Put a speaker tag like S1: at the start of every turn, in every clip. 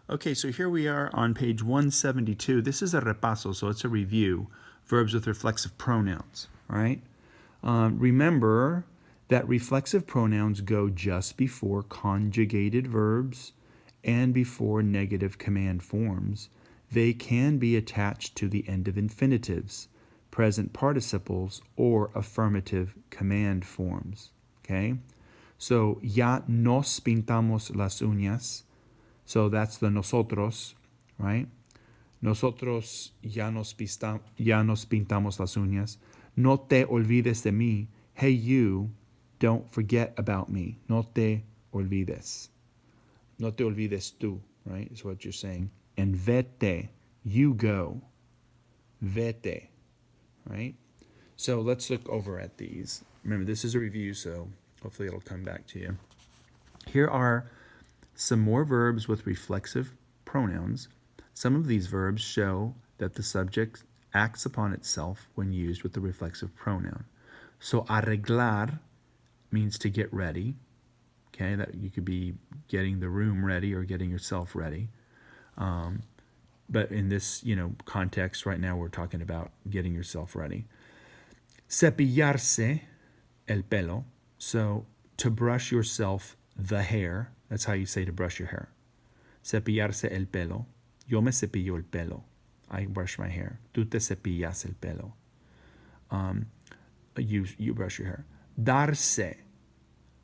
S1: Okay, so here we are on page 172. This is a repaso, so it's a review. Verbs with reflexive pronouns, right? Remember that reflexive pronouns go just before conjugated verbs and before negative command forms. They can be attached to the end of infinitives, present participles, or affirmative command forms, okay? So, ya nos pintamos las uñas. So that's the nosotros, right? Nosotros ya nos pintamos las uñas. No te olvides de mí. Hey, you, don't forget about me. No te olvides. No te olvides tú, right? Is what you're saying. And vete, you go. Vete, right? So let's look over at these. Remember, this is a review, so hopefully it'll come back to you. Here are some more verbs with reflexive pronouns. Some of these verbs show that the subject acts upon itself when used with the reflexive pronoun. So arreglar means to get ready. Okay, that you could be getting the room ready or getting yourself ready. But in this, context right now, we're talking about getting yourself ready. Cepillarse el pelo. So to brush yourself the hair. That's how you say to brush your hair. Cepillarse el pelo. Yo me cepillo el pelo. I brush my hair. Tú te cepillas el pelo. You brush your hair. Darse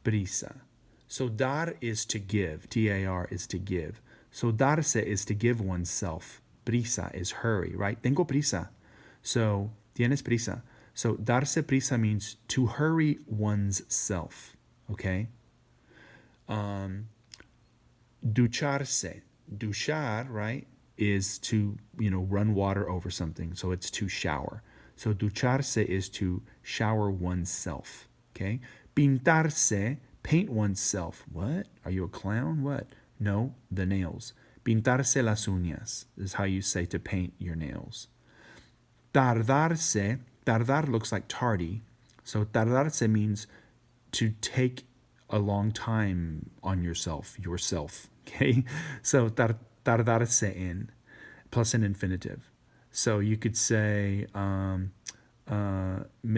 S1: prisa. So dar is to give. Dar is to give. So darse is to give oneself. Prisa is hurry, right? Tengo prisa. So tienes prisa. So darse prisa means to hurry one's self. Okay? Ducharse. Duchar, right, is to, run water over something. So it's to shower. So ducharse is to shower oneself. Okay? Pintarse, paint oneself. What? Are you a clown? What? No, the nails. Pintarse las uñas is how you say to paint your nails. Tardarse, tardar looks like tardy. So tardarse means to take a long time on yourself. Okay? So tardarse en, plus an infinitive. So you could say, me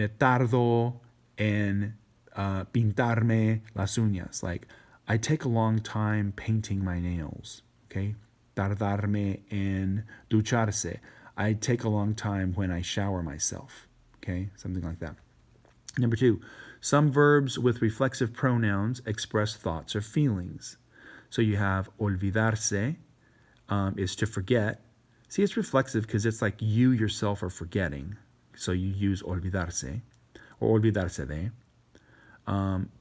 S1: tardo en pintarme las uñas. Like, I take a long time painting my nails. Okay? Tardarme en ducharse. I take a long time when I shower myself. Okay? Something like that. Number 2, some verbs with reflexive pronouns express thoughts or feelings. So you have olvidarse, is to forget. See, it's reflexive because it's like you yourself are forgetting. So you use olvidarse or olvidarse de.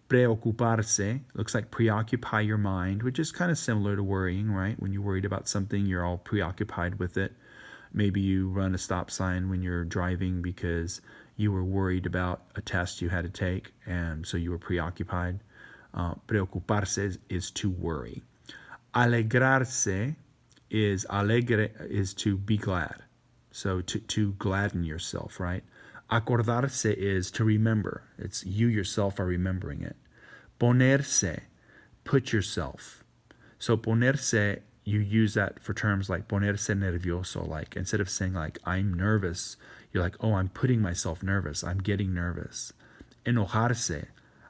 S1: Preocuparse looks like preoccupy your mind, which is kind of similar to worrying, right? When you're worried about something, you're all preoccupied with it. Maybe you run a stop sign when you're driving because you were worried about a test you had to take, and so you were preoccupied. Preocuparse is to worry. Alegrarse is to be glad. So to gladden yourself, right? Acordarse is to remember. It's you yourself are remembering it. Ponerse, put yourself. So ponerse, you use that for terms like ponerse nervioso. Like instead of saying like I'm nervous, you're like, oh, I'm putting myself nervous. I'm getting nervous. Enojarse,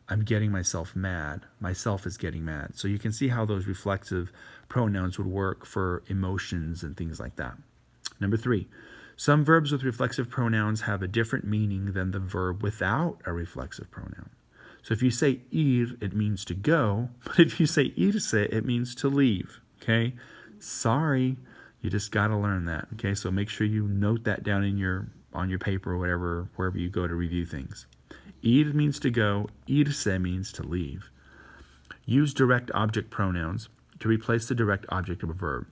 S1: I'm getting myself mad. Myself is getting mad. So you can see how those reflexive pronouns would work for emotions and things like that. Number 3, some verbs with reflexive pronouns have a different meaning than the verb without a reflexive pronoun. So if you say ir, it means to go, but if you say irse, it means to leave, okay? Sorry, you just got to learn that, okay? So make sure you note that down on your paper or whatever, wherever you go to review things. Ir means to go, irse means to leave. Use direct object pronouns to replace the direct object of a verb.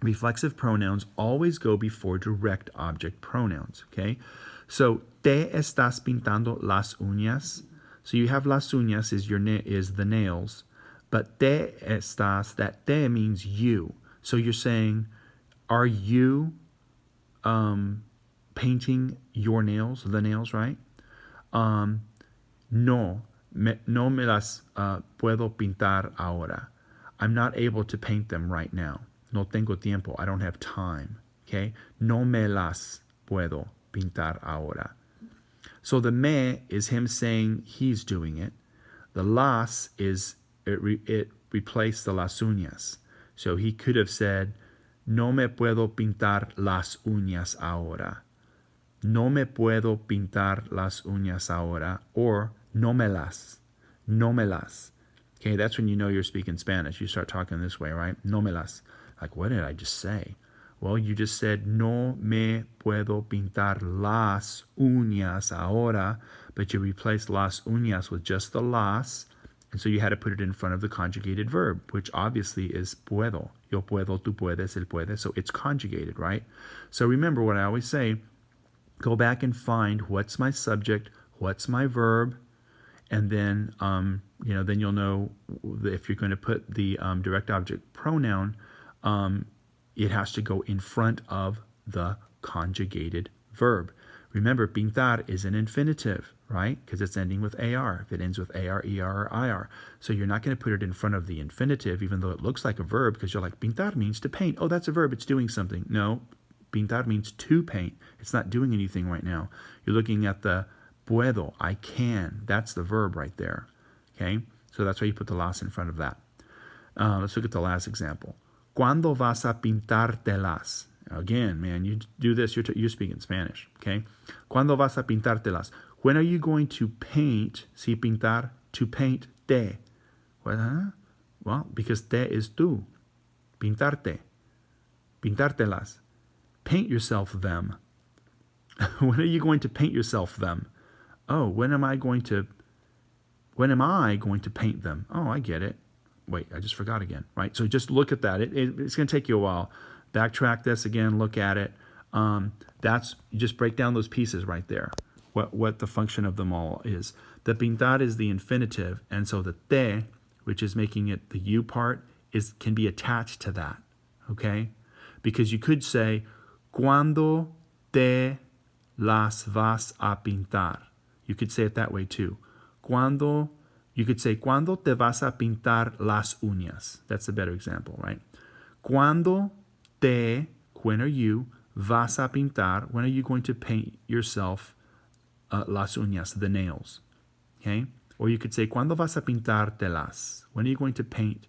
S1: Reflexive pronouns always go before direct object pronouns, okay? So, te estás pintando las uñas. So you have las uñas is the nails, but te estás, that te means you. So you're saying, are you painting your nails, the nails, right? No me las puedo pintar ahora. I'm not able to paint them right now. No tengo tiempo. I don't have time. Okay? No me las puedo pintar ahora. So the me is him saying he's doing it. The las is it replaced the las uñas. So he could have said, no me puedo pintar las uñas ahora. No me puedo pintar las uñas ahora. Or no me las. No me las. Okay, that's when you know you're speaking Spanish. You start talking this way, right? No me las. Like, what did I just say? Well, you just said, no me puedo pintar las uñas ahora, but you replaced las uñas with just the las, and so you had to put it in front of the conjugated verb, which obviously is puedo. Yo puedo, tú puedes, él puede, so it's conjugated, right? So remember what I always say, go back and find what's my subject, what's my verb, and then then you'll know if you're going to put the direct object pronoun, it has to go in front of the conjugated verb. Remember, pintar is an infinitive, right? Because it's ending with AR. If it ends with AR, ER, or IR. So you're not going to put it in front of the infinitive, even though it looks like a verb, because you're like, pintar means to paint. Oh, that's a verb. It's doing something. No, pintar means to paint. It's not doing anything right now. You're looking at the puedo, I can. That's the verb right there. Okay? So that's why you put the las in front of that. Let's look at the last example. ¿Cuándo vas a pintártelas? Again, man, you do this, you're speaking Spanish, okay? ¿Cuándo vas a pintártelas? When are you going to paint? Si pintar, to paint te. Well, because te is tú. Pintarte. Pintártelas. Paint yourself them. When are you going to paint yourself them? Oh, when am I going to paint them? Oh, I get it. Wait, I just forgot again, right? So just look at that. It's going to take you a while. Backtrack this again, look at it. You just break down those pieces right there, what the function of them all is. The pintar is the infinitive, and so the te, which is making it the you part, can be attached to that, okay? Because you could say, ¿Cuándo te las vas a pintar? You could say it that way too. You could say, ¿Cuándo te vas a pintar las uñas? That's a better example, right? ¿Cuándo te, when are you, vas a pintar, when are you going to paint yourself las uñas, the nails? Okay? Or you could say, ¿Cuándo vas a pintártelas? When are you going to paint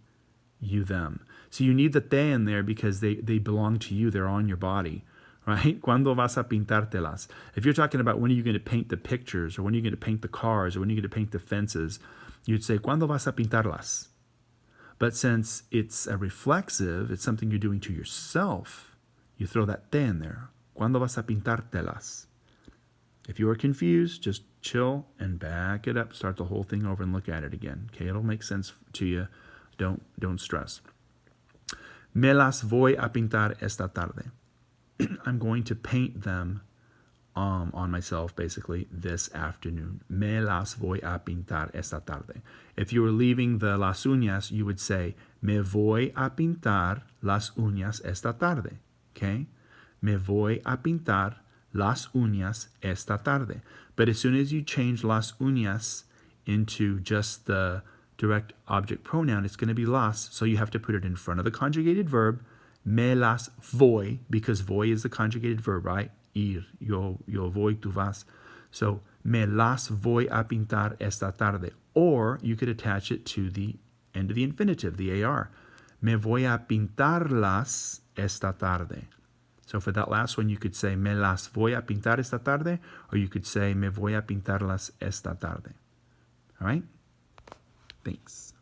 S1: you them? So you need the te in there because they belong to you. They're on your body, right? ¿Cuándo vas a pintártelas? If you're talking about when are you going to paint the pictures, or when are you going to paint the cars, or when are you going to paint the fences, you'd say, ¿Cuándo vas a pintarlas? But since it's a reflexive, it's something you're doing to yourself, you throw that te in there. ¿Cuándo vas a pintártelas? If you are confused, just chill and back it up. Start the whole thing over and look at it again. Okay, it'll make sense to you. Don't stress. Me las voy a pintar esta tarde. I'm going to paint them on myself, basically, this afternoon. Me las voy a pintar esta tarde. If you were leaving the las uñas, you would say, me voy a pintar las uñas esta tarde. Okay? Me voy a pintar las uñas esta tarde. But as soon as you change las uñas into just the direct object pronoun, it's going to be las, so you have to put it in front of the conjugated verb, me las voy, because voy is the conjugated verb, right? Ir, yo voy, tú vas. So, me las voy a pintar esta tarde. Or you could attach it to the end of the infinitive, the AR. Me voy a pintarlas esta tarde. So for that last one, you could say, me las voy a pintar esta tarde, or you could say, me voy a pintarlas esta tarde. All right? Thanks.